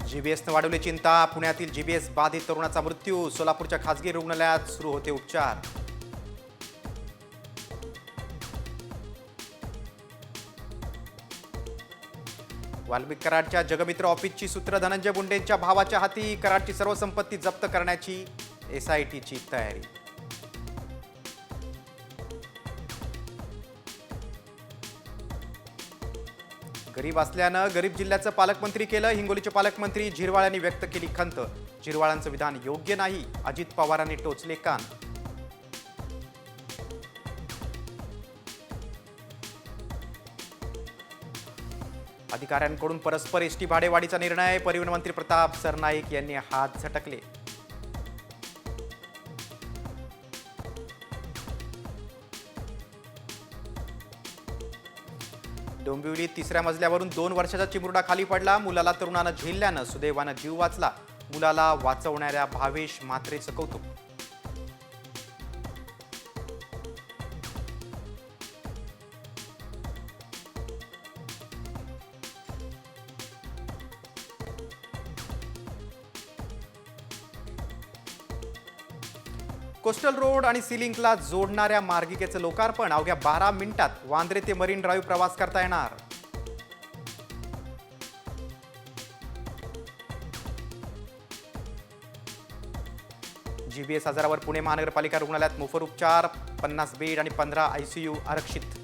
जीबीएसनं वाढवली चिंता. पुण्यातील जीबीएस बाधित तरुणाचा मृत्यू. सोलापूरच्या खासगी रुग्णालयात सुरू होते उपचार. वाल्मिक कराडच्या जगमित्र ऑफिसची सूत्र धनंजय मुंडेंच्या भावाच्या हाती. कराडची सर्व संपत्ती जप्त करण्याची एसआयटीची तयारी. गरीब असल्यानं गरीब जिल्ह्याचं पालकमंत्री केलं. हिंगोलीचे पालकमंत्री झिरवाळ यांनी व्यक्त केली खंत. झिरवाळांचं विधान योग्य नाही, अजित पवारांनी टोचले कान. अधिकाऱ्यांकडून परस्पर एसटी भाडेवाढीचा निर्णय. परिवहन मंत्री प्रताप सरनाईक यांनी हात झटकले. डोंबिवलीत तिसऱ्या मजल्यावरून 2 वर्षाचा चिमुरडा खाली पडला. मुलाला तरुणानं झेलल्यानं सुदैवानं जीव वाचला. मुलाला वाचवणाऱ्या भावेश म्हात्रेचं कौतुक. कोस्टल रोड आणि सी लिंकला जोडणाऱ्या मार्गिकेचं लोकार्पण. अवघ्या 12 मिनिटात वांद्रे ते मरीन ड्राईव्ह प्रवास करता येणार. जीबीएस आजारावर पुणे महानगरपालिका रुग्णालयात मोफत उपचार. 50 बेड आणि 15 आयसीयू आरक्षित.